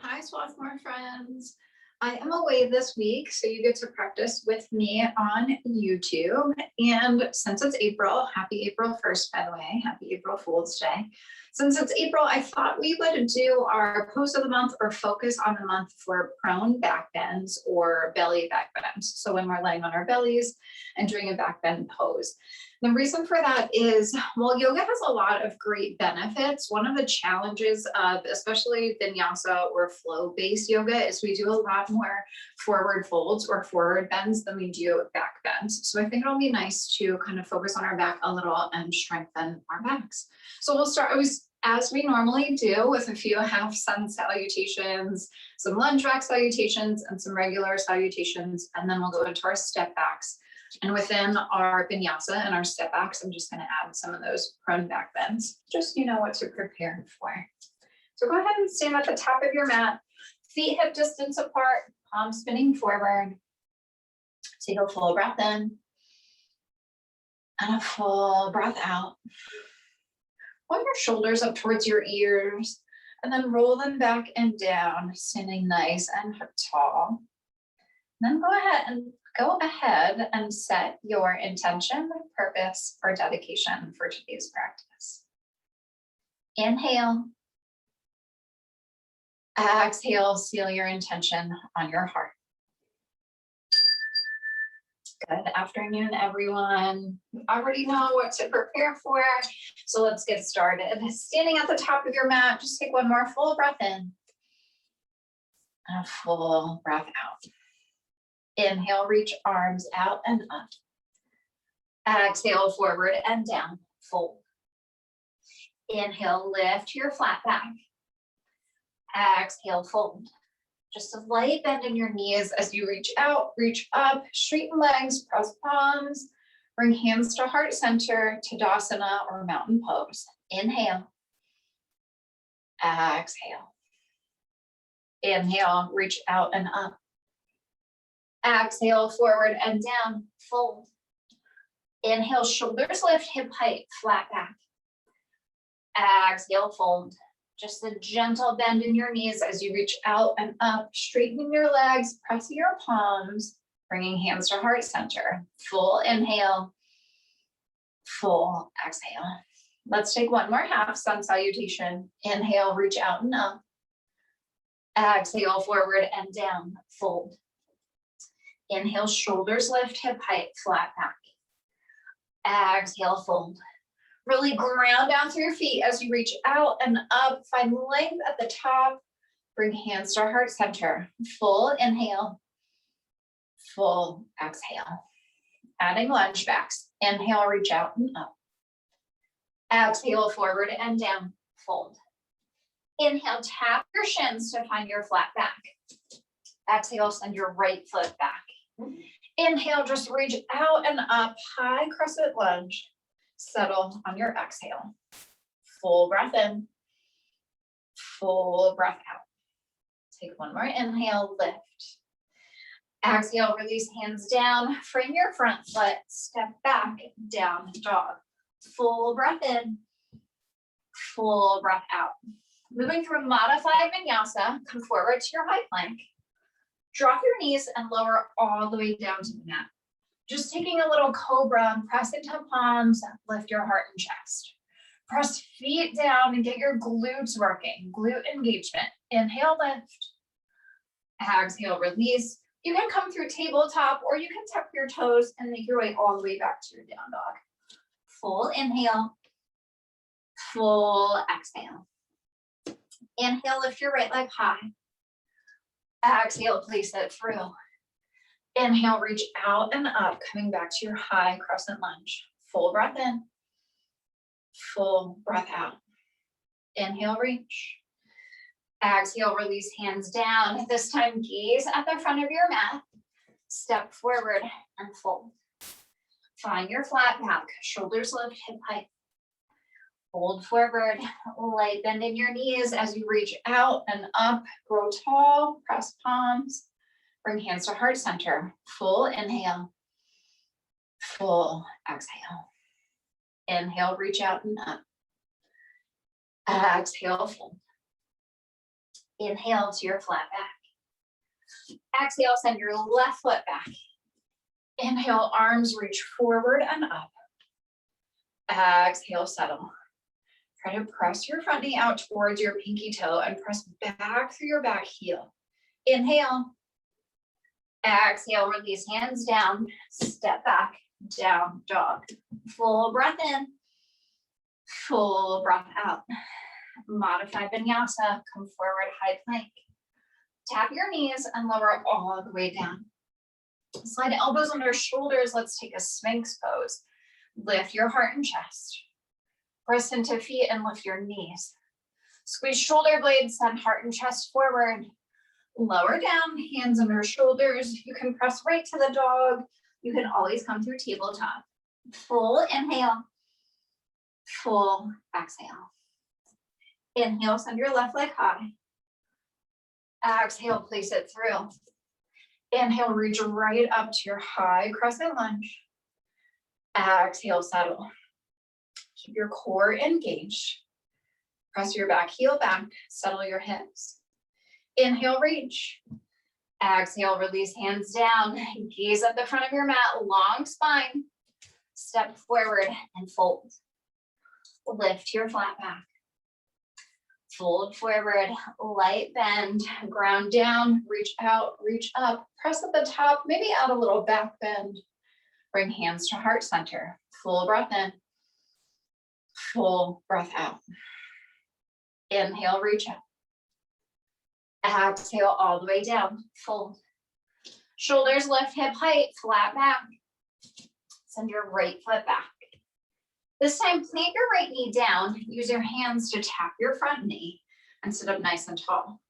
Hi, sophomore friends. I am away this week, so you get to practice with me on YouTube. And since it's April, happy April 1st, by the way, happy April Fool's Day. Since it's April, I thought we would do our pose of the month or focus on the month for prone back bends or belly back bends. So when we're laying on our bellies and doing a back bend pose. The reason for that is, well, yoga has a lot of great benefits. One of the challenges of especially vinyasa or flow-based yoga is we do a lot more forward folds or forward bends than we do back bends. So I think it'll be nice to kind of focus on our back a little and strengthen our backs. So we'll start as we normally do with a few half sun salutations, some lunge back salutations, and some regular salutations, and then we'll go into our step backs. And within our vinyasa and our step backs, I'm just going to add some of those prone back bends, just you know what to prepare for. So go ahead and stand at the top of your mat, feet hip distance apart, palms spinning forward. Take a full breath in and a full breath out. Roll your shoulders up towards your ears and then roll them back and down, standing nice and tall. Then go ahead and set your intention, purpose, or dedication for today's practice. Inhale. Exhale, seal your intention on your heart. Good afternoon, everyone. You already know what to prepare for, so let's get started. Standing at the top of your mat, just take one more full breath in and a full breath out. Inhale, reach arms out and up. Exhale, forward and down, fold. Inhale, lift your flat back. Exhale, fold. Just a light bend in your knees as you reach out, reach up, straighten legs, press palms, bring hands to heart center, Tadasana or mountain pose. Inhale. Exhale. Inhale, reach out and up. Exhale, forward and down, fold. Inhale, shoulders lift, hip height, flat back. Exhale, fold. Just a gentle bend in your knees as you reach out and up, straightening your legs, pressing your palms, bringing hands to heart center. Full inhale, full exhale. Let's take one more half sun salutation. Inhale, reach out and up. Exhale, forward and down, fold. Inhale, shoulders lift, hip height, flat back. Exhale, fold. Really ground down through your feet as you reach out and up. Find length at the top. Bring hands to heart center. Full inhale, full exhale. Adding lunge backs. Inhale, reach out and up. Exhale, forward and down, fold. Inhale, tap your shins to find your flat back. Exhale, send your right foot back. Inhale, just reach out and up, high crescent lunge. Settle on your exhale. Full breath in, full breath out. Take one more inhale, lift. Exhale, release hands down, frame your front foot, step back, down dog. Full breath in, full breath out. Moving through modified vinyasa, come forward to your high plank. Drop your knees and lower all the way down to the mat. Just taking a little cobra, press into palms, lift your heart and chest. Press feet down and get your glutes working, glute engagement. Inhale, lift. Exhale, release. You can come through tabletop or you can tuck your toes and make your way all the way back to your down dog. Full inhale, full exhale. Inhale, lift your right leg high. Exhale, place it through. Inhale, reach out and up, coming back to your high crescent lunge. Full breath in, full breath out. Inhale, reach. Exhale, release hands down. This time, gaze at the front of your mat. Step forward and fold. Find your flat back, shoulders lift, hip height. Fold forward, light bend in your knees as you reach out and up. Grow tall, press palms. Bring hands to heart center. Full inhale, full exhale. Inhale, reach out and up. Exhale, fold. Inhale to your flat back. Exhale, send your left foot back. Inhale, arms reach forward and up. Exhale, settle. Try to press your front knee out towards your pinky toe and press back through your back heel. Inhale. Exhale, release hands down. Step back, down dog. Full breath in. Full breath out. Modified vinyasa. Come forward, high plank. Tap your knees and lower all the way down. Slide elbows under shoulders. Let's take a Sphinx pose. Lift your heart and chest. Press into feet and lift your knees. Squeeze shoulder blades, send heart and chest forward. Lower down, hands under shoulders. You can press right to the dog. You can always come through tabletop. Full inhale. Full exhale. Inhale, send your left leg high. Exhale, place it through. Inhale, reach right up to your high crescent lunge. Exhale, settle. Keep your core engaged. Press your back heel back, settle your hips. Inhale, reach. Exhale, release hands down. Gaze at the front of your mat, long spine. Step forward and fold. Lift your flat back. Fold forward, light bend, ground down, reach out, reach up, press at the top, maybe add a little back bend. Bring hands to heart center. Full breath in. Full breath out. Inhale, reach up. Exhale all the way down. Fold. Shoulders lift, hip height, flat back. Send your right foot back. This time, plant your right knee down. Use your hands to tap your front knee and sit up nice and tall.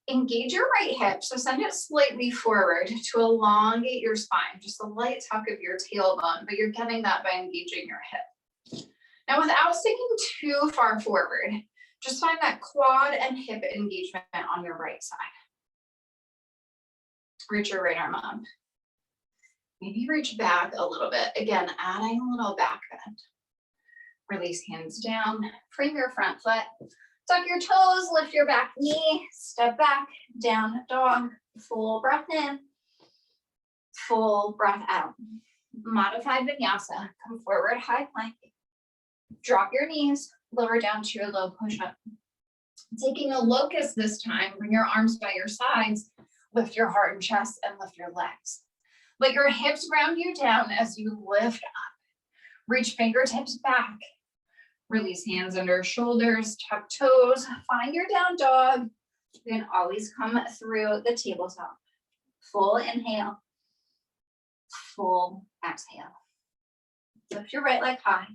Engage your right hip, so send it slightly forward to elongate your spine, just a light tuck of your tailbone, but you're getting that by engaging your hip. Now, without sticking too far forward, just find that quad and hip engagement on your right side. Reach your right arm up. Maybe reach back a little bit. Again, adding a little back bend. Release hands down, frame your front foot, tuck your toes, lift your back knee, step back, down dog, full breath in, full breath out. Modified vinyasa, come forward, high plank. Drop your knees, lower down to your low push-up. Taking a locust this time, bring your arms by your sides, lift your heart and chest, and lift your legs. Let your hips ground you down as you lift up. Reach fingertips back. Release hands under shoulders, tuck toes, find your down dog. You can always come through the tabletop. Full inhale, full exhale. Lift your right leg high.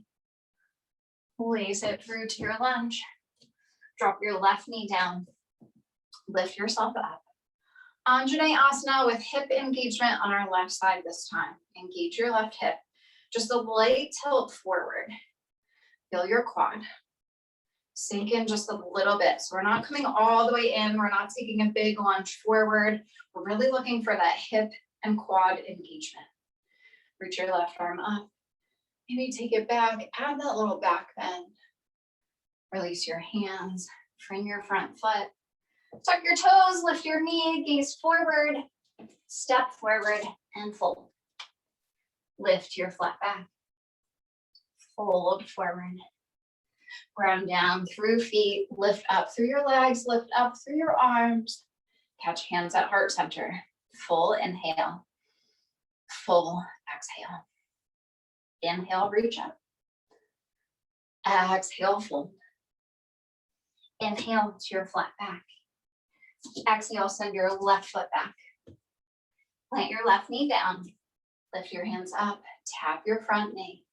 Lace it through to your lunge. Drop your left knee down. Lift yourself up. Anjaneyasana with hip engagement on our left side this time. Engage your left hip. Just a light tilt forward. Feel your quad. Sink in just a little bit. So we're not coming all the way in. We're not taking a big lunge forward. We're really looking for that hip and quad engagement. Reach your left arm up. Maybe take it back. Add that little back bend. Release your hands. Frame your front foot. Tuck your toes. Lift your knee. Gaze forward. Step forward and fold. Lift your flat back. Fold forward. Ground down through feet. Lift up through your legs. Lift up through your arms. Catch hands at heart center. Full inhale. Full exhale. Inhale, reach up. Exhale, fold. Inhale to your flat back. Exhale, send your left foot back. Plant your left knee down. Lift your hands up. Tap your front knee.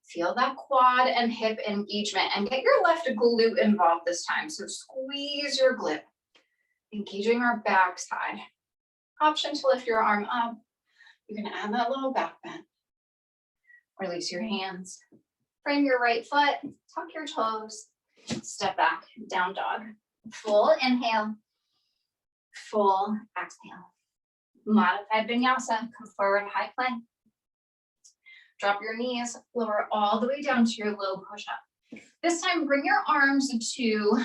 Feel that quad and hip engagement and get your left glute involved this time. So squeeze your glute, engaging our back side. Option to lift your arm up. You can add that little back bend. Release your hands. Frame your right foot, tuck your toes, step back, down dog. Full inhale, full exhale. Modified vinyasa, come forward, high plank. Drop your knees, lower all the way down to your low push-up. This time, bring your arms to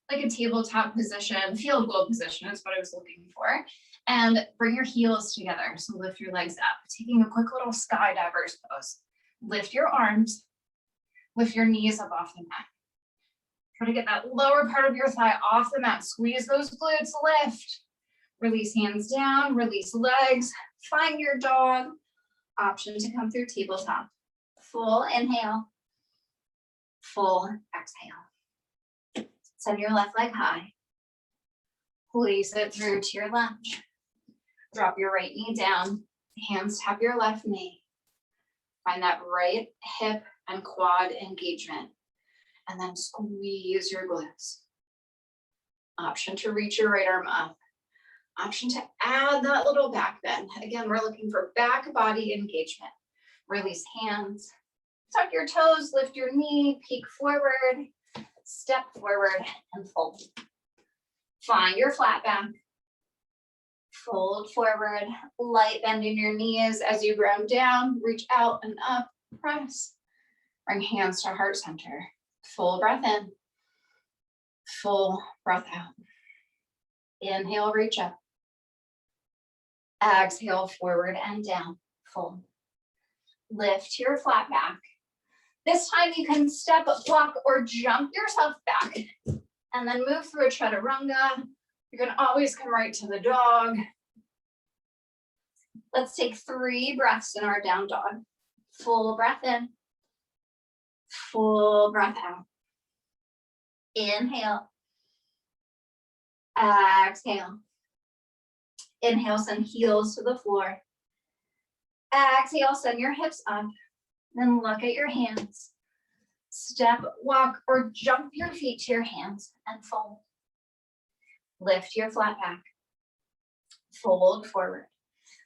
like a tabletop position, field goal position is what I was looking for. And bring your heels together. So lift your legs up, taking a quick little skydiver's pose. Lift your arms, lift your knees up off the mat. Try to get that lower part of your thigh off the mat. Squeeze those glutes, lift. Release hands down, release legs. Find your dog. Option to come through tabletop. Full inhale, full exhale. Send your left leg high. Place it through to your lunge. Drop your right knee down. Hands tap your left knee. Find that right hip and quad engagement. And then squeeze your glutes. Option to reach your right arm up. Option to add that little back bend. Again, we're looking for back body engagement. Release hands. Tuck your toes, lift your knee, peek forward, step forward, and fold. Find your flat back. Fold forward, light bend in your knees as you ground down, reach out and up, press. Bring hands to heart center. Full breath in, full breath out. Inhale, reach up. Exhale, forward and down, fold. Lift your flat back. This time you can step, walk, or jump yourself back and then move through a chaturanga. You can always come right to the dog. Let's take 3 breaths in our down dog. Full breath in, full breath out. Inhale, exhale. Inhale, send heels to the floor. Exhale, send your hips up. Then look at your hands. Step, walk, or jump your feet to your hands and fold. Lift your flat back. Fold forward.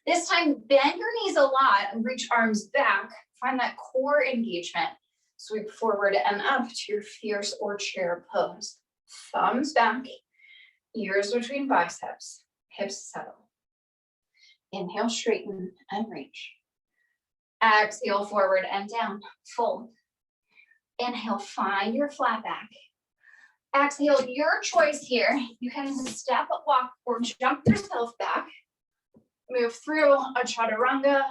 This time, bend your knees a lot and reach arms back. Find that core engagement. Sweep forward and up to your fierce or chair pose. Thumbs back, ears between biceps, hips settle. Inhale, straighten and reach. Exhale, forward and down, fold. Inhale, find your flat back. Exhale, your choice here. You can step, walk, or jump yourself back. Move through a chaturanga.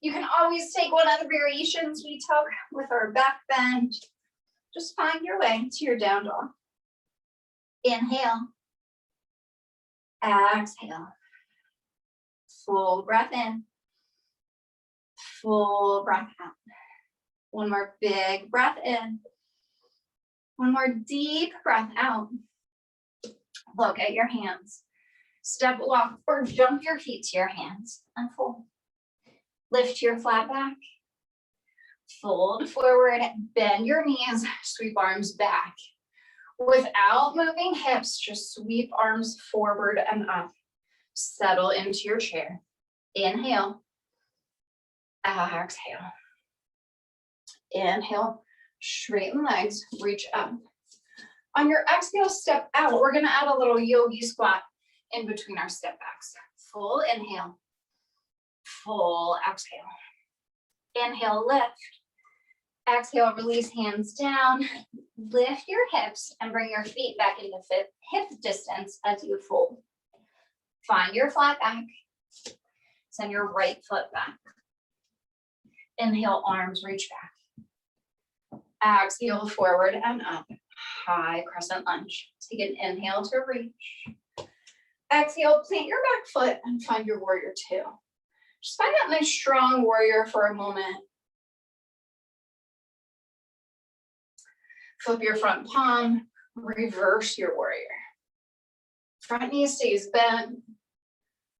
You can always take one of the variations we took with our back bend. Just find your way to your down dog. Inhale. Exhale. Full breath in. Full breath out. One more big breath in. One more deep breath out. Look at your hands. Step, walk, or jump your feet to your hands and fold. Lift your flat back. Fold forward, bend your knees, sweep arms back. Without moving hips, just sweep arms forward and up. Settle into your chair. Inhale. Exhale. Inhale, straighten legs, reach up. On your exhale, step out. We're gonna add a little yogi squat in between our step backs. Full inhale, full exhale. Inhale, lift. Exhale, release hands down. Lift your hips and bring your feet back into hip distance as you fold. Find your flat back. Send your right foot back. Inhale, arms reach back. Exhale, forward and up. High crescent lunge. Take an inhale to reach. Exhale, plant your back foot and find your warrior 2. Just find that nice strong warrior for a moment. Flip your front palm, reverse your warrior. Front knee stays bent.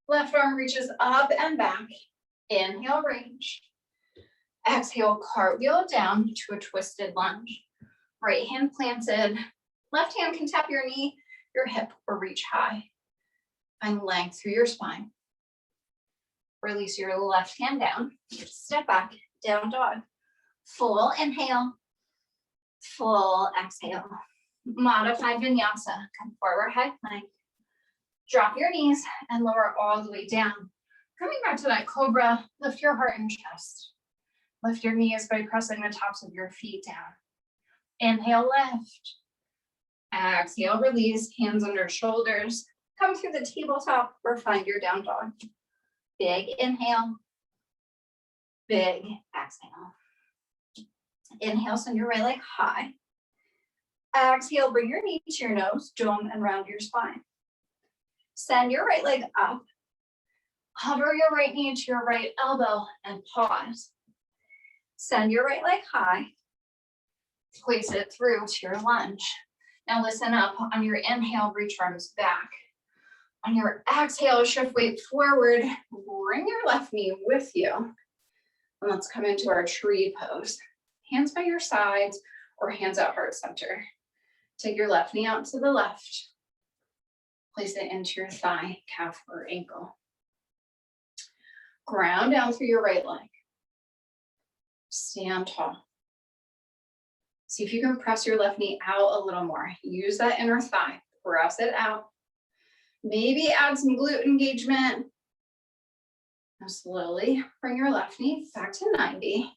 Left arm reaches up and back. Inhale, reach. Exhale, cartwheel down to a twisted lunge. Right hand planted. Left hand can tap your knee, your hip, or reach high. Find length through your spine. Release your left hand down. Step back, down dog. Full inhale. Full exhale. Modified vinyasa. Come forward, high plank. Drop your knees and lower all the way down. Coming back to that cobra, lift your heart and chest. Lift your knees by pressing the tops of your feet down. Inhale, lift. Exhale, release, hands under shoulders. Come through the tabletop or find your down dog. Big inhale, big exhale. Inhale, send your right leg high. Exhale, bring your knee to your nose, dome and round your spine. Send your right leg up. Hover your right knee to your right elbow and pause. Send your right leg high. Place it through to your lunge. Now listen up. On your inhale, reach arms back. On your exhale, shift weight forward. Bring your left knee with you. And let's come into our tree pose. Hands by your sides or hands at heart center. Take your left knee out to the left. Place it into your thigh, calf, or ankle. Ground down through your right leg. Stand tall. See if you can press your left knee out a little more. Use that inner thigh. Press it out. Maybe add some glute engagement. Now slowly bring your left knee back to 90.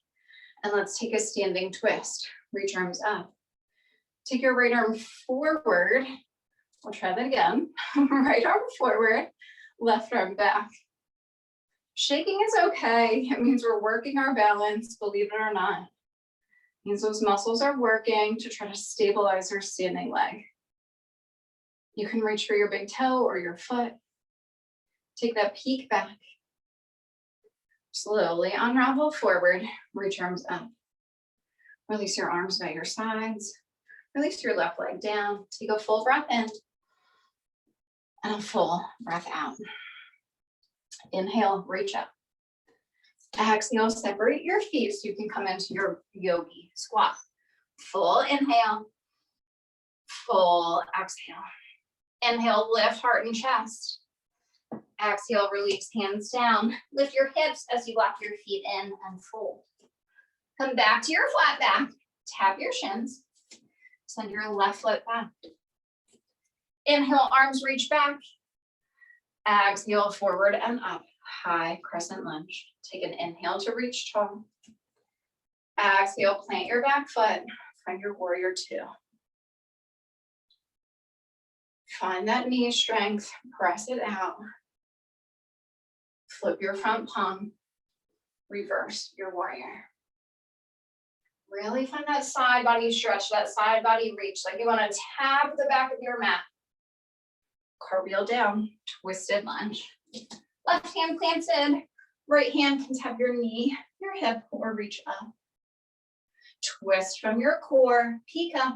And let's take a standing twist. Reach arms up. Take your right arm forward. We'll try that again. Right arm forward, left arm back. Shaking is okay. It means we're working our balance, believe it or not. It means those muscles are working to try to stabilize our standing leg. You can reach for your big toe or your foot. Take that peek back. Slowly unravel forward, reach arms up. Release your arms by your sides. Release your left leg down. Take a full breath in and a full breath out. Inhale, reach up. Exhale, separate your feet so you can come into your yogi squat. Full inhale, full exhale. Inhale, lift heart and chest. Exhale, release hands down. Lift your hips as you lock your feet in and fold. Come back to your flat back. Tap your shins. Send your left foot back. Inhale, arms reach back. Exhale, forward and up. High crescent lunge. Take an inhale to reach tall. Exhale, plant your back foot. Find your warrior two. Find that knee strength. Press it out. Flip your front palm. Reverse your warrior. Really find that side body stretch, that side body reach, like you want to tap the back of your mat. Cartwheel down, twisted lunge. Left hand planted, right hand can tap your knee, your hip, or reach up. Twist from your core, peek up.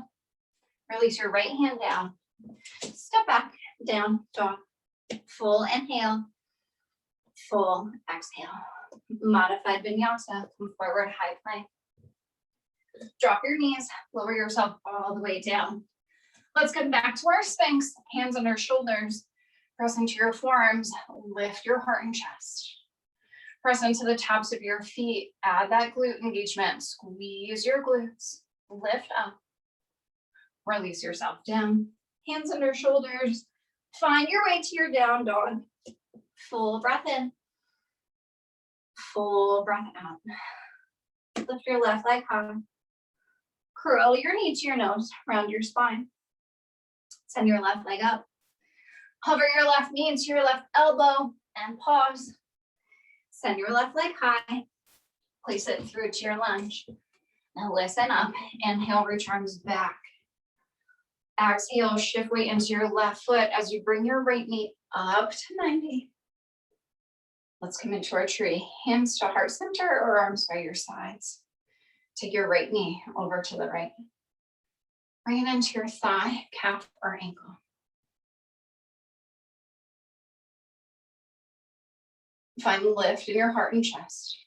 Release your right hand down. Step back, down, dog. Full inhale, full exhale. Modified vinyasa, come forward, high plank. Drop your knees, lower yourself all the way down. Let's come back to our Sphinx, hands under shoulders. Press into your forearms, lift your heart and chest. Press into the tops of your feet, add that glute engagement, squeeze your glutes, lift up. Release yourself down, hands under shoulders. Find your way to your down dog. Full breath in, full breath out. Lift your left leg high. Curl your knee to your nose, round your spine. Send your left leg up. Hover your left knee into your left elbow and pause. Send your left leg high. Place it through to your lunge. Now listen up. Inhale, reach arms back. Exhale, shift weight into your left foot as you bring your right knee up to 90. Let's come into our tree. Hands to heart center or arms by your sides. Take your right knee over to the right. Bring it into your thigh, calf, or ankle. Find lift in your heart and chest.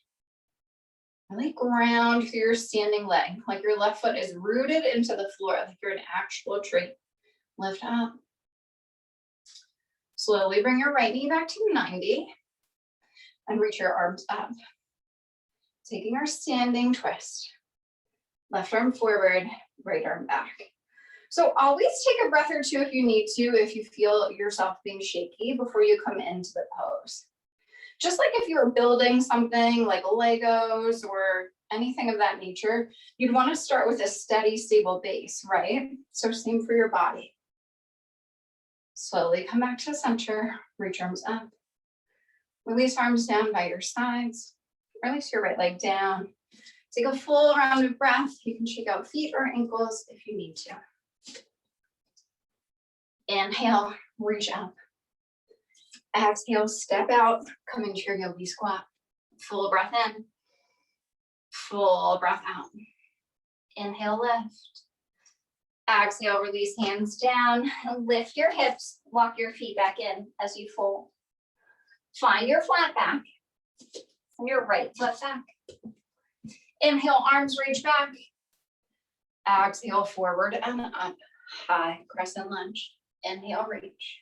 Really ground through your standing leg, like your left foot is rooted into the floor, like you're an actual tree. Lift up. Slowly bring your right knee back to 90 and reach your arms up. Taking our standing twist. Left arm forward, right arm back. So always take a breath or two if you need to, if you feel yourself being shaky before you come into the pose. Just like if you were building something like Legos or anything of that nature, you'd want to start with a steady, stable base, right? So same for your body. Slowly come back to center, reach arms up. Release arms down by your sides. Release your right leg down. Take a full round of breath. You can shake out feet or ankles if you need to. Inhale, reach up. Exhale, step out, come into your yogi squat. Full breath in, full breath out. Inhale, lift. Exhale, release hands down, lift your hips, walk your feet back in as you fold. Find your flat back, and your right foot back. Inhale, arms reach back. Exhale, forward and up, high crescent lunge. Inhale, reach.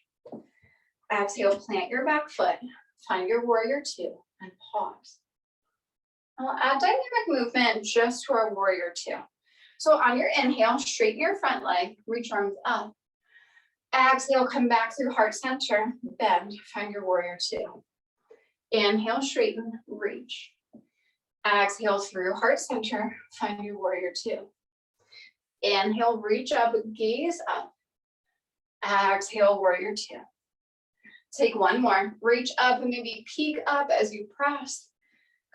Exhale, plant your back foot, find your warrior two, and pause. I'll add dynamic movement just to our warrior two. So on your inhale, straighten your front leg, reach arms up. Exhale, come back through heart center, bend, find your warrior two. Inhale, straighten, reach. Exhale through heart center, find your warrior two. Inhale, reach up, gaze up. Exhale, warrior two. Take one more, reach up and maybe peek up as you press.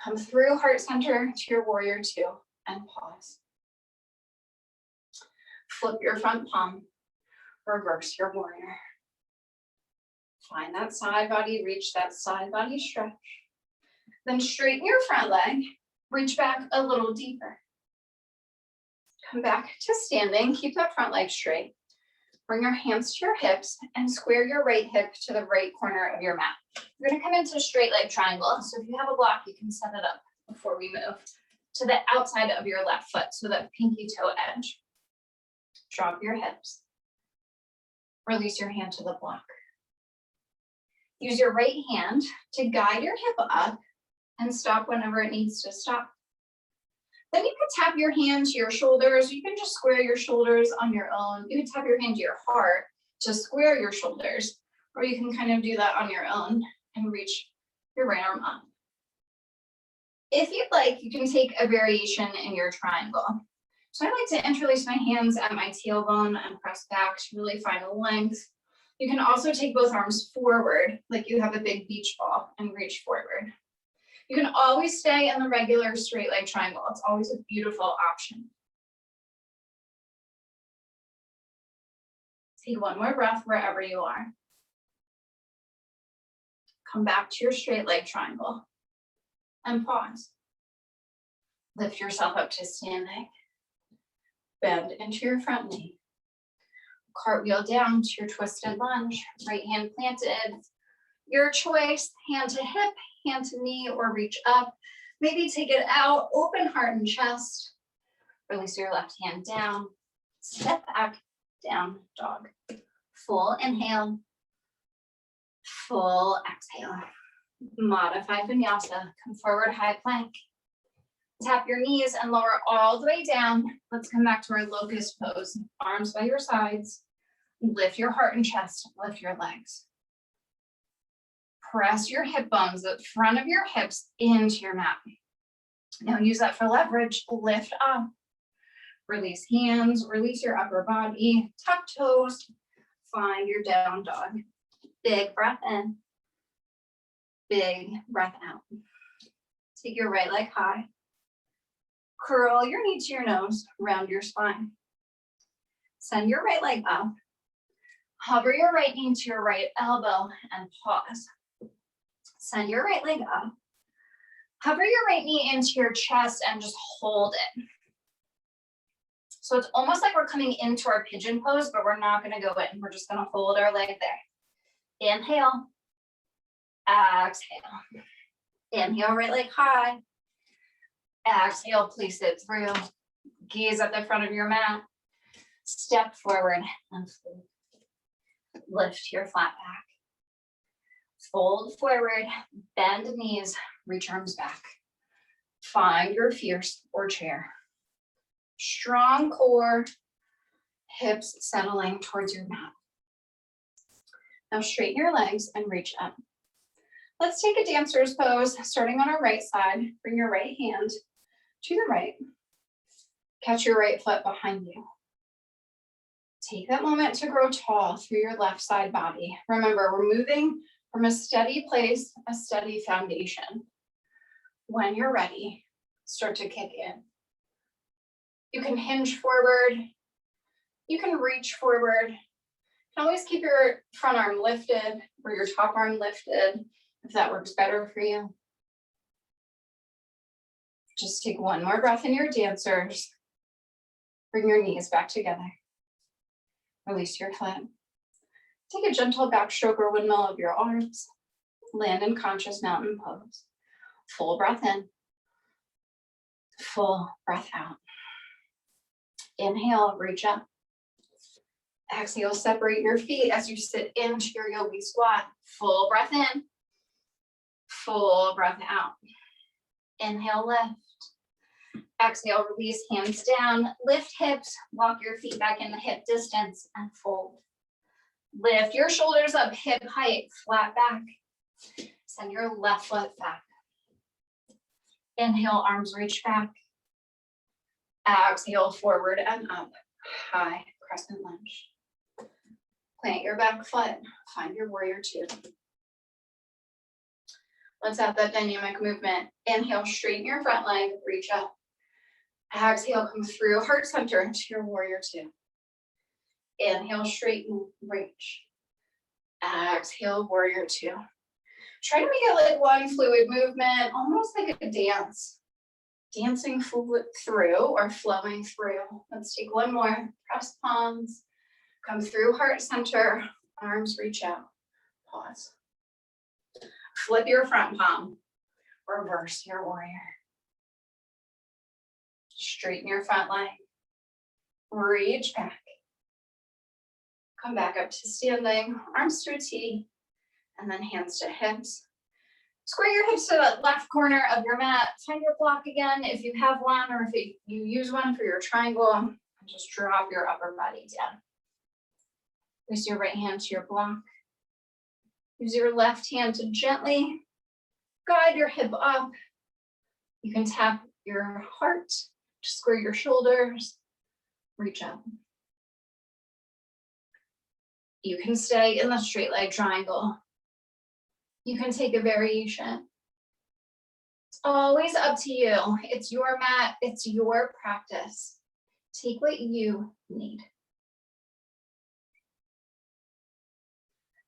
Come through heart center to your warrior two and pause. Flip your front palm, reverse your warrior. Find that side body, reach that side body stretch. Then straighten your front leg, reach back a little deeper. Come back to standing, keep that front leg straight. Bring your hands to your hips and square your right hip to the right corner of your mat. You're gonna come into straight leg triangle. So if you have a block, you can set it up before we move to the outside of your left foot, so that pinky toe edge. Drop your hips. Release your hand to the block. Use your right hand to guide your hip up and stop whenever it needs to stop. Then you can tap your hand to your shoulders. You can just square your shoulders on your own. You can tap your hand to your heart to square your shoulders, or you can kind of do that on your own and reach your right arm up. If you'd like, you can take a variation in your triangle. So I like to interlace my hands at my tailbone and press back to really find a length. You can also take both arms forward, like you have a big beach ball, and reach forward. You can always stay in the regular straight leg triangle. It's always a beautiful option. Take one more breath wherever you are. Come back to your straight leg triangle and pause. Lift yourself up to standing. Bend into your front knee. Cartwheel down to your twisted lunge. Right hand planted. Your choice, hand to hip, hand to knee, or reach up. Maybe take it out, open heart and chest. Release your left hand down. Step back, down dog. Full inhale. Full exhale. Modified vinyasa. Come forward, high plank. Tap your knees and lower all the way down. Let's come back to our locust pose. Arms by your sides. Lift your heart and chest. Lift your legs. Press your hip bones, the front of your hips, into your mat. Now use that for leverage. Lift up. Release hands. Release your upper body. Tuck toes. Find your down dog. Big breath in. Big breath out. Take your right leg high. Curl your knee to your nose. Round your spine. Send your right leg up. Hover your right knee to your right elbow and pause. Send your right leg up. Hover your right knee into your chest and just hold it. So it's almost like we're coming into our pigeon pose, but we're not gonna go in. We're just gonna hold our leg there. Inhale. Exhale. Inhale, right leg high. Exhale, place it through. Gaze at the front of your mat. Step forward and fold. Lift your flat back. Fold forward, bend knees, reach arms back. Find your fierce or chair. Strong core, hips settling towards your mat. Now straighten your legs and reach up. Let's take a dancer's pose, starting on our right side. Bring your right hand to the right. Catch your right foot behind you. Take that moment to grow tall through your left side body. Remember, we're moving from a steady place, a steady foundation. When you're ready, start to kick in. You can hinge forward. You can reach forward. You can always keep your front arm lifted or your top arm lifted if that works better for you. Just take one more breath in your dancers. Bring your knees back together. Release your foot. Take a gentle backstroke or windmill of your arms. Land in conscious mountain pose. Full breath in. Full breath out. Inhale, reach up. Exhale, separate your feet as you sit into your yogi squat. Full breath in. Full breath out. Inhale, lift. Exhale, release, hands down. Lift hips, walk your feet back in the hip distance and fold. Lift your shoulders up, hip height, flat back. Send your left foot back. Inhale, arms reach back. Exhale, forward and up. High crescent lunge. Plant your back foot. Find your warrior two. Let's have that dynamic movement. Inhale, straighten your front leg, reach up. Exhale, come through heart center into your warrior two. Inhale, straighten, reach. Exhale, warrior two. Try to make it like one fluid movement, almost like a dance. Dancing through or flowing through. Let's take one more. Press palms. Come through heart center. Arms reach out. Pause. Flip your front palm. Reverse your warrior. Straighten your front leg. Reach back. Come back up to standing. Arms to a T. And then hands to hips. Square your hips to the left corner of your mat. Find your block again if you have one, or if you use one for your triangle. And just drop your upper body down. Place your right hand to your block. Use your left hand to gently guide your hip up. You can tap your heart, just square your shoulders, reach up. You can stay in the straight leg triangle. You can take a variation. It's always up to you. It's your mat, it's your practice. Take what you need.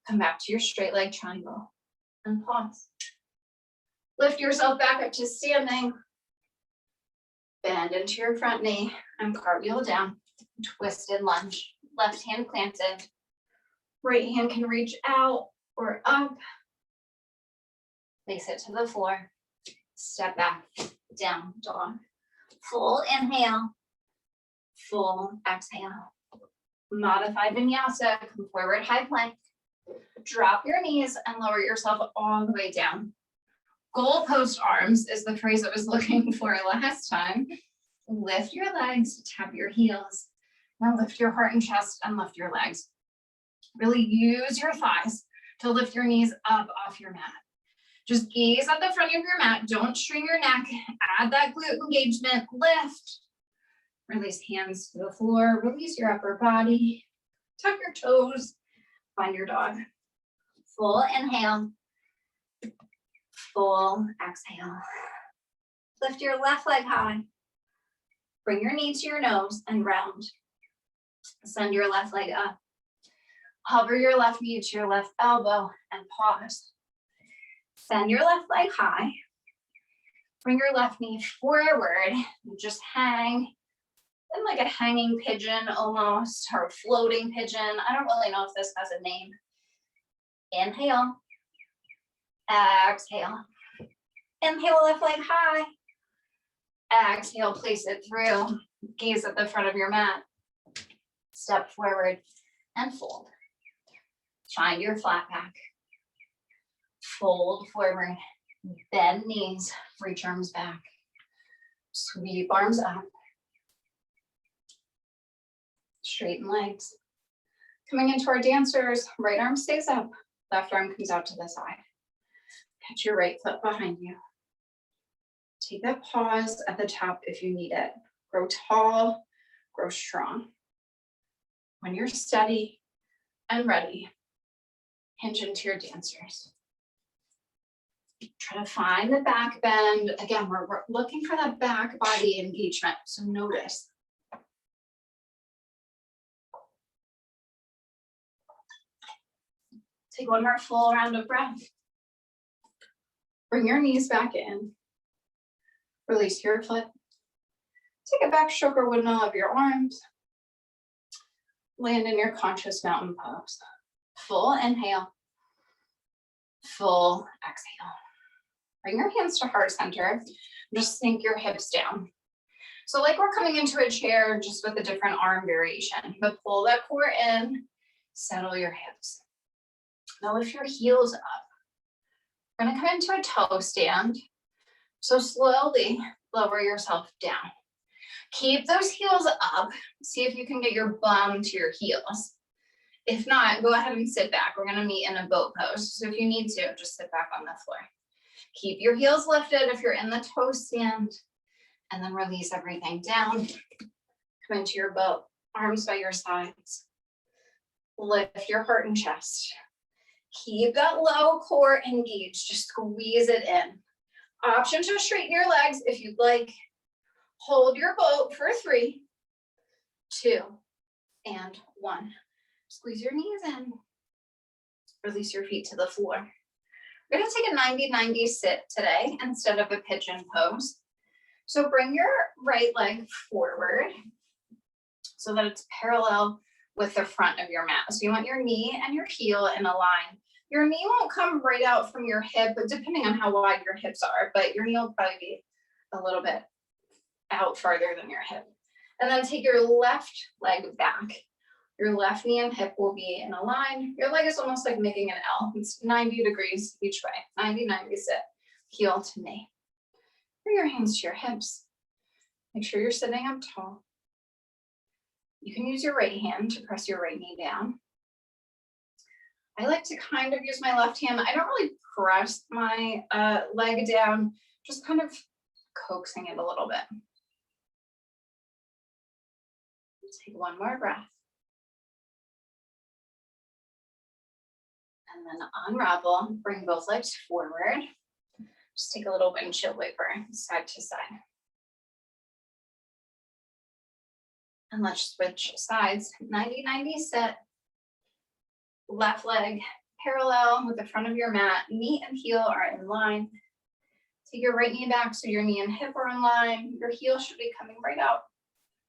Come back to your straight leg triangle and pause. Lift yourself back up to standing. Bend into your front knee and cartwheel down. Twisted lunge. Left hand planted. Right hand can reach out or up. Place it to the floor. Step back, down dog. Full inhale. Full exhale. Modified vinyasa. Come forward, high plank. Drop your knees and lower yourself all the way down. Goalpost arms is the phrase I was looking for last time. Lift your legs, tap your heels. Now lift your heart and chest and lift your legs. Really use your thighs to lift your knees up off your mat. Just gaze at the front of your mat. Don't strain your neck. Add that glute engagement. Lift. Release hands to the floor. Release your upper body. Tuck your toes. Find your dog. Full inhale. Full exhale. Lift your left leg high. Bring your knee to your nose and round. Send your left leg up. Hover your left knee to your left elbow and pause. Send your left leg high. Bring your left knee forward. Just hang in like a hanging pigeon almost, or a floating pigeon. I don't really know if this has a name. Inhale. Exhale. Inhale, left leg high. Exhale, place it through. Gaze at the front of your mat. Step forward and fold. Find your flat back. Fold forward. Bend knees. Reach arms back. Sweep arms up. Straighten legs. Coming into our dancers, right arm stays up. Left arm comes out to the side. Catch your right foot behind you. Take that pause at the top if you need it. Grow tall, grow strong. When you're steady and ready, hinge into your dancers. Try to find the back bend. Again, we're looking for that back body engagement, so notice. Take one more full round of breath. Bring your knees back in. Release your foot. Take a back stroke or windmill of your arms. Land in your conscious mountain pose. Full inhale. Full exhale. Bring your hands to heart center. Just sink your hips down. So like we're coming into a chair just with a different arm variation, but pull that core in, settle your hips. Now lift your heels up. We're gonna come into a toe stand. So slowly lower yourself down. Keep those heels up. See if you can get your bum to your heels. If not, go ahead and sit back. We're gonna meet in a boat pose. So if you need to, just sit back on the floor. Keep your heels lifted if you're in the toe stand, and then release everything down. Come into your boat, arms by your sides. Lift your heart and chest. Keep that low core engaged, just squeeze it in. Option to straighten your legs if you'd like. Hold your boat for 3, 2, and 1. Squeeze your knees in. Release your feet to the floor. We're gonna take a 90-90 sit today instead of a pigeon pose. So bring your right leg forward so that it's parallel with the front of your mat. So you want your knee and your heel in a line. Your knee won't come right out from your hip, but depending on how wide your hips are, but your knee will probably be a little bit out farther than your hip. And then take your left leg back. Your left knee and hip will be in a line. Your leg is almost like making an L. It's 90 degrees each way, 90-90 sit, heel to knee. Bring your hands to your hips. Make sure you're sitting up tall. You can use your right hand to press your right knee down. I like to kind of use my left hand. I don't really press my leg down, just kind of coaxing it a little bit. Take one more breath. And then unravel, bring both legs forward. Just take a little windshield wiper side to side. And let's switch sides. 90-90 sit. Left leg parallel with the front of your mat. Knee and heel are in line. Take your right knee back so your knee and hip are in line. Your heel should be coming right out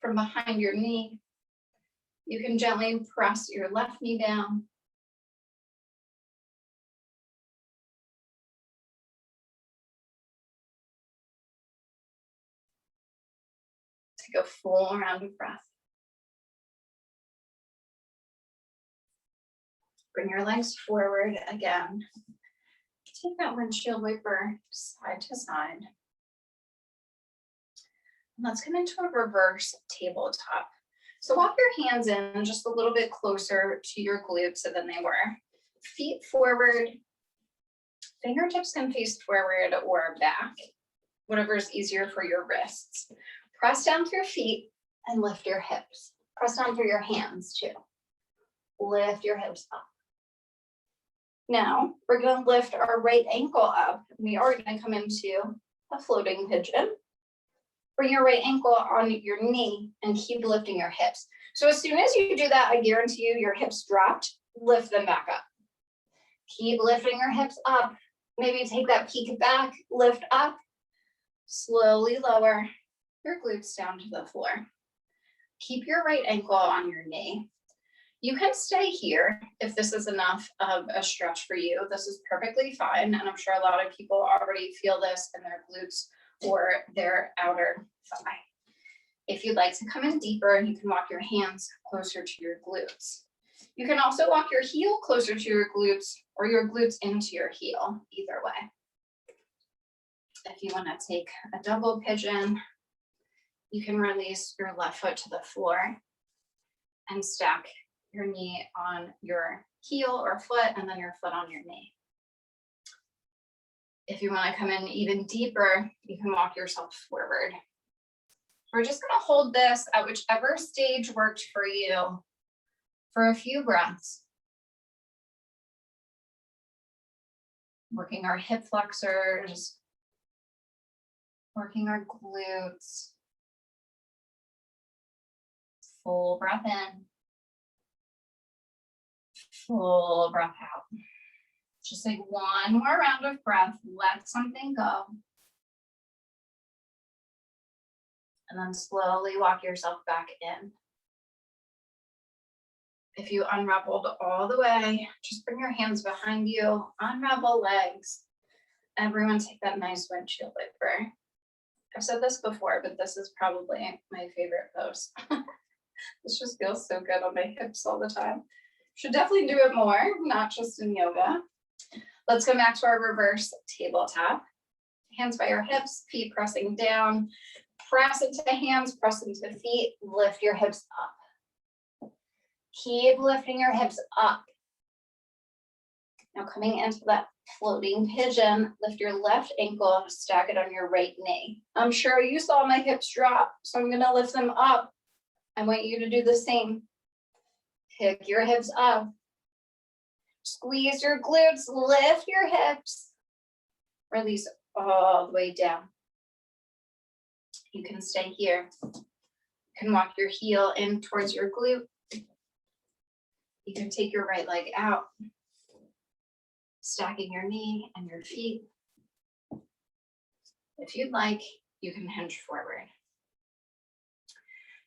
from behind your knee. You can gently press your left knee down. Take a full round of breath. Bring your legs forward again. Take that windshield wiper side to side. And let's come into a reverse tabletop. So walk your hands in just a little bit closer to your glutes than they were. Feet forward. Fingertips can face forward or back, whatever is easier for your wrists. Press down through your feet and lift your hips. Press down through your hands too. Lift your hips up. Now we're going to lift our right ankle up. We are going to come into a floating pigeon. Bring your right ankle on your knee and keep lifting your hips. So as soon as you do that, I guarantee you your hips dropped, lift them back up. Keep lifting your hips up. Maybe take that peak back, lift up, slowly lower your glutes down to the floor. Keep your right ankle on your knee. You can stay here if this is enough of a stretch for you. This is perfectly fine, and I'm sure a lot of people already feel this in their glutes or their outer thigh. If you'd like to come in deeper, you can walk your hands closer to your glutes. You can also walk your heel closer to your glutes or your glutes into your heel, either way. If you want to take a double pigeon, you can release your left foot to the floor and stack your knee on your heel or foot and then your foot on your knee. If you want to come in even deeper, you can walk yourself forward. We're just going to hold this at whichever stage worked for you for a few breaths. Working our hip flexors, working our glutes. Full breath in, full breath out. Just like one more round of breath, let something go. And then slowly walk yourself back in. If you unraveled all the way, just bring your hands behind you, unravel legs. Everyone take that nice windshield wiper. I've said this before, but this is probably my favorite pose. This just feels so good on my hips all the time. Should definitely do it more, not just in yoga. Let's go back to our reverse tabletop. Hands by your hips, feet pressing down. Press into hands, press into feet, lift your hips up. Keep lifting your hips up. Now coming into that floating pigeon, lift your left ankle, stack it on your right knee. I'm sure you saw my hips drop, so I'm gonna lift them up. I want you to do the same. Pick your hips up. Squeeze your glutes, lift your hips. Release all the way down. You can stay here. You can walk your heel in towards your glute. You can take your right leg out, stacking your knee and your feet. If you'd like, you can hinge forward.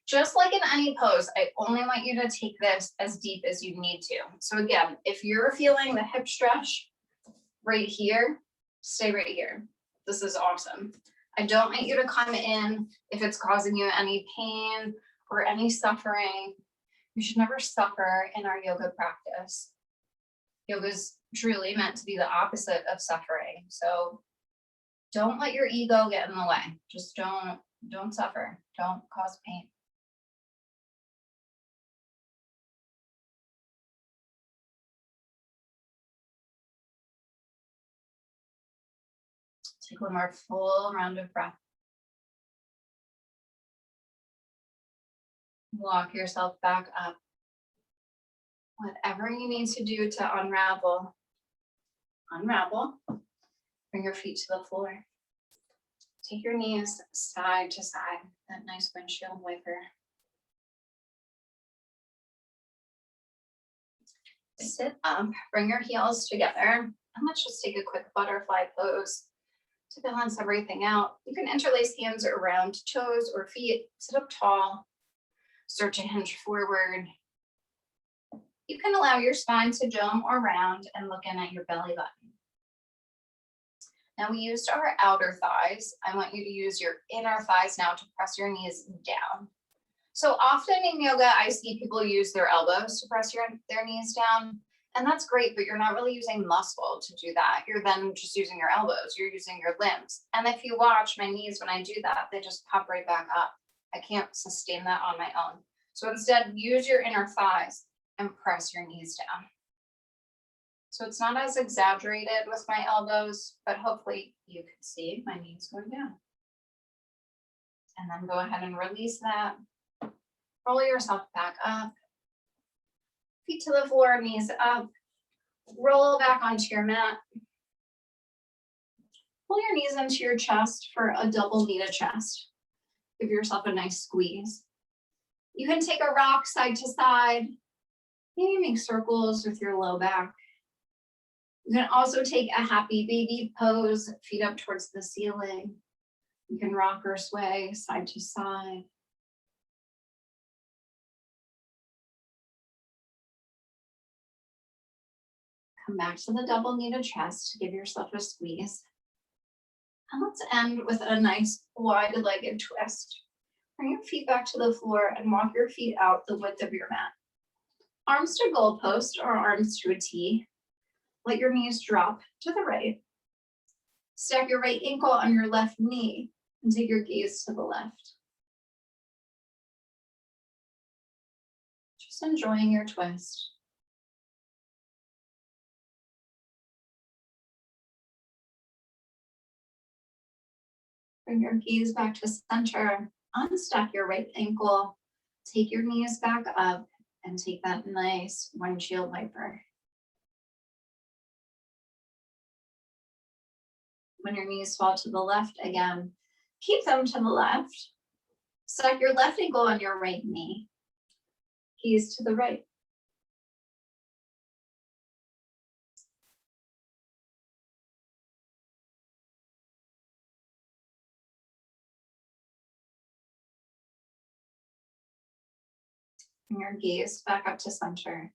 Just like in any pose, I only want you to take this as deep as you need to. So again, if you're feeling the hip stretch right here, stay right here. This is awesome. I don't want you to come in if it's causing you any pain or any suffering. You should never suffer in our yoga practice. Yoga is truly meant to be the opposite of suffering. So don't let your ego get in the way. Just don't suffer. Don't cause pain. Take one more full round of breath. Walk yourself back up. Whatever you need to do to unravel, unravel. Bring your feet to the floor. Take your knees side to side, that nice windshield wiper. Sit up, bring your heels together, and let's just take a quick butterfly pose to balance everything out. You can interlace hands around toes or feet, sit up tall, start to hinge forward. You can allow your spine to dome or round and look in at your belly button. Now we used our outer thighs. I want you to use your inner thighs now to press your knees down. So often in yoga, I see people use their elbows to press their knees down. And that's great, but you're not really using muscle to do that. You're then just using your elbows. You're using your limbs. And if you watch my knees when I do that, they just pop right back up. I can't sustain that on my own. So instead, use your inner thighs and press your knees down. So it's not as exaggerated with my elbows, but hopefully you can see my knees going down. And then go ahead and release that. Roll yourself back up. Feet to the floor, knees up. Roll back onto your mat. Pull your knees into your chest for a double knee to chest. Give yourself a nice squeeze. You can take a rock side to side. Maybe make circles with your low back. You can also take a happy baby pose, feet up towards the ceiling. You can rock or sway side to side. Come back to the double knee to chest, give yourself a squeeze. And let's end with a nice wide-legged twist. Bring your feet back to the floor and walk your feet out the width of your mat. Arms to goalpost or arms to a T. Let your knees drop to the right. Stack your right ankle on your left knee and take your gaze to the left. Just enjoying your twist. Bring your gaze back to center. Unstack your right ankle. Take your knees back up and take that nice windshield wiper. When your knees fall to the left again, keep them to the left. Stack your left ankle on your right knee. Gaze to the right. Bring your gaze back up to center.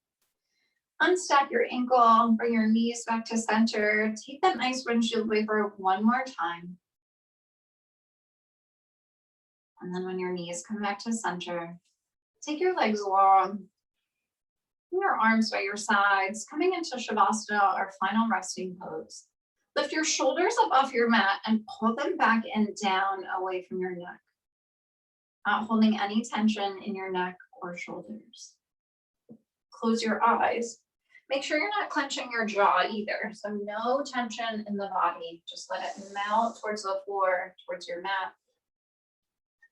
Unstack your ankle, bring your knees back to center. Take that nice windshield wiper one more time. And then when your knees come back to center, take your legs long. Bring your arms by your sides, coming into Shavasana, our final resting pose. Lift your shoulders up off your mat and pull them back and down away from your neck. Not holding any tension in your neck or shoulders. Close your eyes. Make sure you're not clenching your jaw either. So no tension in the body. Just let it melt towards the floor, towards your mat.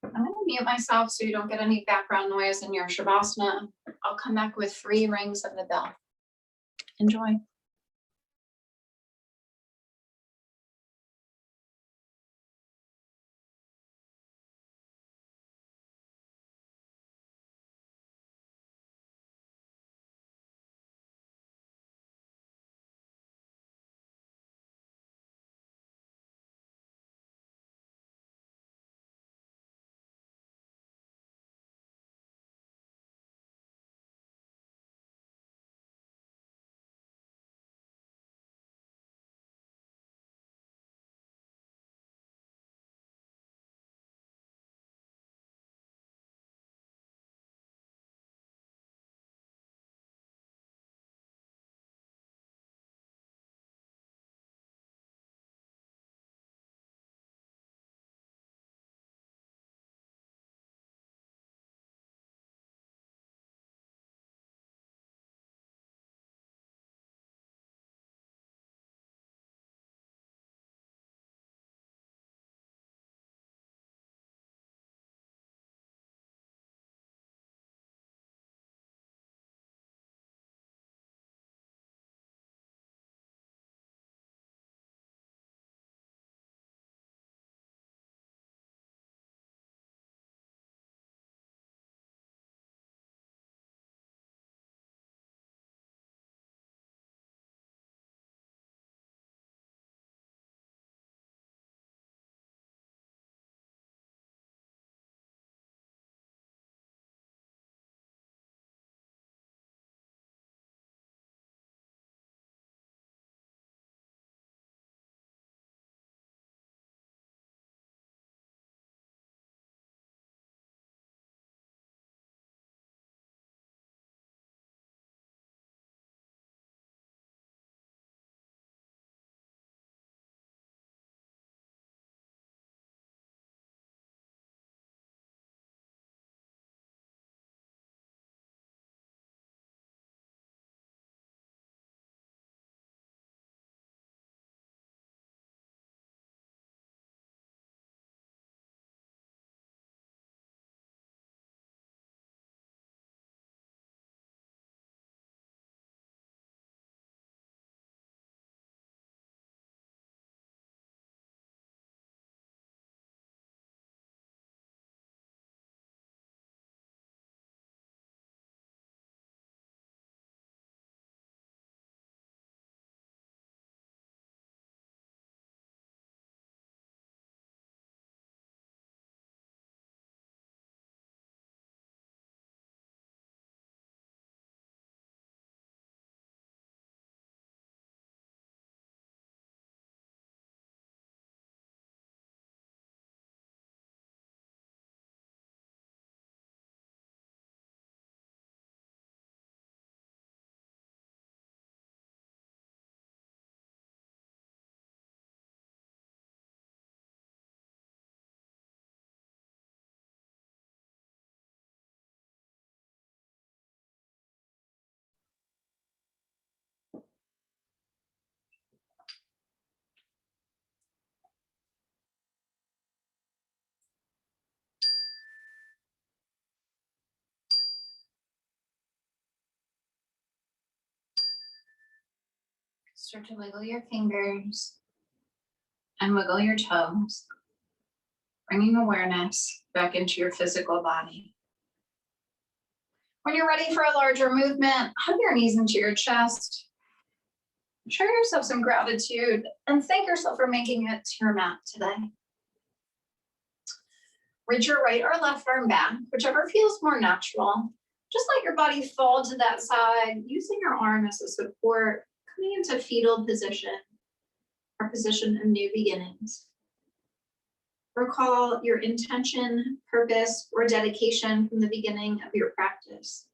I'm going to mute myself so you don't get any background noise in your Shavasana. I'll come back with 3 rings of the bell. Enjoy. Start to wiggle your fingers and wiggle your toes, bringing awareness back into your physical body. When you're ready for a larger movement, hug your knees into your chest. Show yourself some gratitude and thank yourself for making it to your mat today. Reach your right or left arm back, whichever feels more natural. Just let your body fall to that side, using your arm as a support, coming into fetal position, our position of new beginnings. Recall your intention, purpose, or dedication from the beginning of your practice.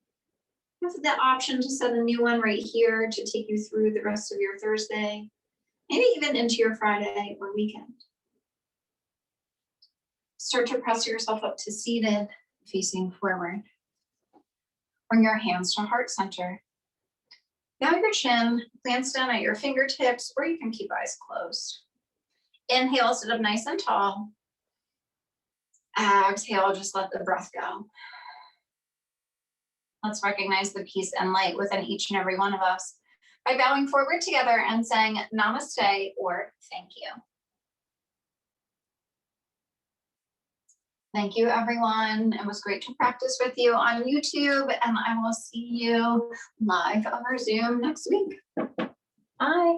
You have the option to set a new one right here to take you through the rest of your Thursday, maybe even into your Friday or weekend. Start to press yourself up to seated, facing forward. Bring your hands to heart center. Bow your chin, glance down at your fingertips, or you can keep eyes closed. Inhale, sit up nice and tall. Exhale, just let the breath go. Let's recognize the peace and light within each and every one of us by bowing forward together and saying namaste or thank you. Thank you, everyone. It was great to practice with you on YouTube, and I will see you live over Zoom next week. Bye.